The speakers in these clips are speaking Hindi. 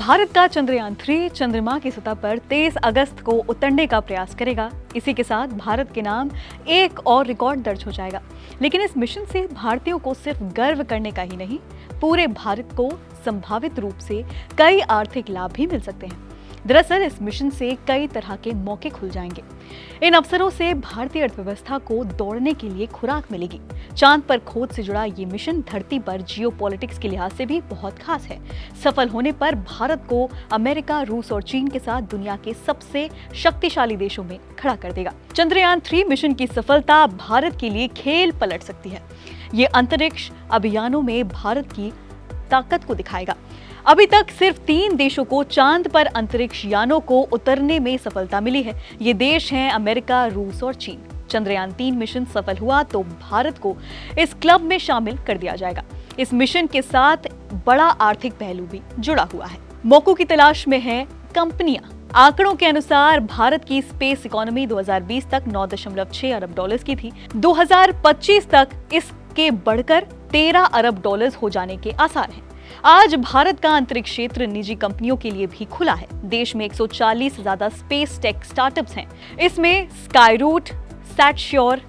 भारत का चंद्रयान-3 चंद्रमा की सतह पर 23 अगस्त को उतरने का प्रयास करेगा। इसी के साथ भारत के नाम एक और रिकॉर्ड दर्ज हो जाएगा। लेकिन इस मिशन से भारतीयों को सिर्फ गर्व करने का ही नहीं, पूरे भारत को संभावित रूप से कई आर्थिक लाभ भी मिल सकते हैं। दरअसल इस मिशन से कई तरह के मौके खुल जाएंगे। इन अवसरों से भारतीय अर्थव्यवस्था को दौड़ने के लिए खुराक मिलेगी। चांद पर खोज से जुड़ा ये मिशन धरती पर जियोपॉलिटिक्स के लिहाज से भी बहुत खास है। सफल होने पर भारत को अमेरिका, रूस और चीन के साथ दुनिया के सबसे शक्तिशाली देशों में खड़ा कर देगा। चंद्रयान-3 मिशन की सफलता भारत के लिए खेल पलट सकती है। ये अंतरिक्ष अभियानों में भारत की ताकत को दिखाएगा। अभी तक सिर्फ 3 देशों को चांद पर अंतरिक्ष यानों को उतरने में सफलता मिली है। ये देश हैं अमेरिका, रूस और चीन। चंद्रयान-3 मिशन सफल हुआ तो भारत को इस क्लब में शामिल कर दिया जाएगा। इस मिशन के साथ बड़ा आर्थिक पहलू भी जुड़ा हुआ है। मौकों की तलाश में है कंपनियां। आंकड़ों के अनुसार भारत की स्पेस इकोनॉमी 2020 तक 9.6 अरब डॉलर्स की थी। 2025 तक इसके बढ़कर 13 अरब डॉलर्स हो जाने के आसार हैं। आज भारत का अंतरिक्ष क्षेत्र निजी कंपनियों के लिए भी खुला है। देश में 140 से ज्यादा स्पेस टेक स्टार्टअप्स हैं। इसमें स्काईरूट, सैटश्योर,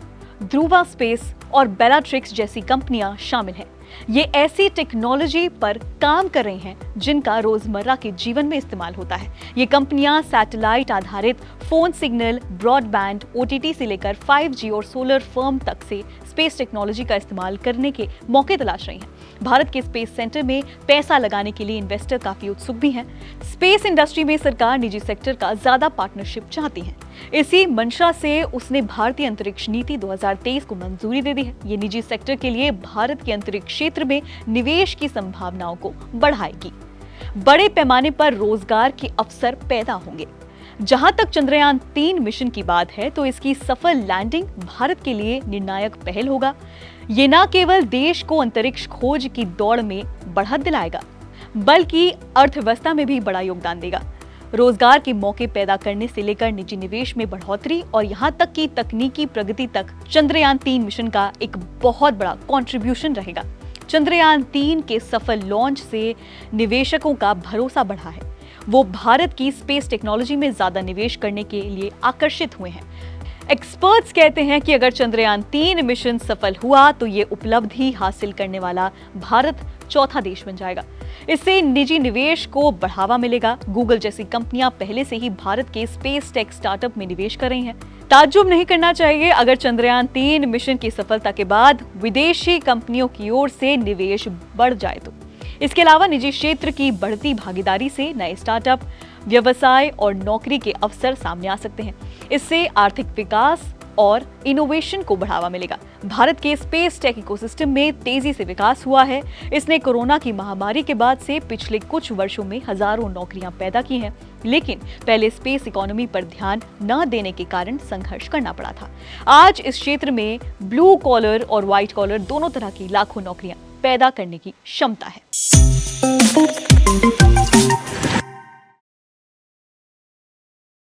ध्रुवा स्पेस और बेलाट्रिक्स जैसी कंपनियां शामिल हैं। ये ऐसी टेक्नोलॉजी पर काम कर रही हैं जिनका रोजमर्रा के जीवन में इस्तेमाल होता है। ये कंपनियां सैटेलाइट आधारित फोन सिग्नल, ब्रॉडबैंड, OTT से लेकर 5G और सोलर फर्म तक से स्पेस टेक्नोलॉजी का इस्तेमाल करने के मौके तलाश रही हैं। भारत के स्पेस सेंटर में पैसा लगाने के लिए इन्वेस्टर काफी उत्सुक भी हैं। स्पेस इंडस्ट्री में सरकार निजी सेक्टर का ज्यादा पार्टनरशिप चाहती है। इसी मंशा से उसने भारतीय अंतरिक्ष नीति 2023 को मंजूरी दे दी है। ये निजी सेक्टर के लिए भारत के अंतरिक्ष क्षेत्र में निवेश की संभावनाओं को बढ़ाएगी। बड़े पैमाने पर रोजगार के अवसर पैदा होंगे। जहां तक चंद्रयान-3 मिशन की बात है तो इसकी सफल लैंडिंग भारत के लिए निर्णायक पहल होगा। ये न केवल देश को अंतरिक्ष खोज की दौड़ में बढ़त दिलाएगा, बल्कि अर्थव्यवस्था में भी बड़ा योगदान देगा। रोजगार के मौके पैदा करने से लेकर निजी निवेश में बढ़ोतरी और यहां तक कि तकनीकी प्रगति तक चंद्रयान-3 मिशन का एक बहुत बड़ा कंट्रीब्यूशन रहेगा। चंद्रयान-3 के सफल लॉन्च से निवेशकों का भरोसा बढ़ा है। वो भारत की स्पेस टेक्नोलॉजी में ज्यादा निवेश करने के लिए आकर्षित हुए हैं। एक्सपर्ट्स कहते हैं कि अगर चंद्रयान-3 मिशन सफल हुआ तो ये उपलब्धि हासिल करने वाला भारत चौथा देश बन जाएगा। इससे निजी निवेश को बढ़ावा मिलेगा। गूगल जैसी कंपनियां पहले से ही भारत के स्पेस टेक स्टार्टअप में निवेश कर रही हैं। ताज्जुब नहीं करना चाहिए अगर चंद्रयान-3 मिशन की सफलता के बाद विदेशी कंपनियों की ओर से निवेश बढ़ जाए तो। इसके अलावा निजी क्षेत्र की बढ़ती भागीदारी से नए स्टार्टअप, व्यवसाय और नौकरी के अवसर सामने आ सकते हैं। इससे आर्थिक विकास और इनोवेशन को बढ़ावा मिलेगा। भारत के स्पेस टेक इकोसिस्टम में तेजी से विकास हुआ है। इसने कोरोना की महामारी के बाद से पिछले कुछ वर्षों में हजारों नौकरियां पैदा की हैं, लेकिन पहले स्पेस इकोनॉमी पर ध्यान न देने के कारण संघर्ष करना पड़ा था। आज इस क्षेत्र में ब्लू कॉलर और व्हाइट कॉलर दोनों तरह की लाखों नौकरियां पैदा करने की क्षमता है।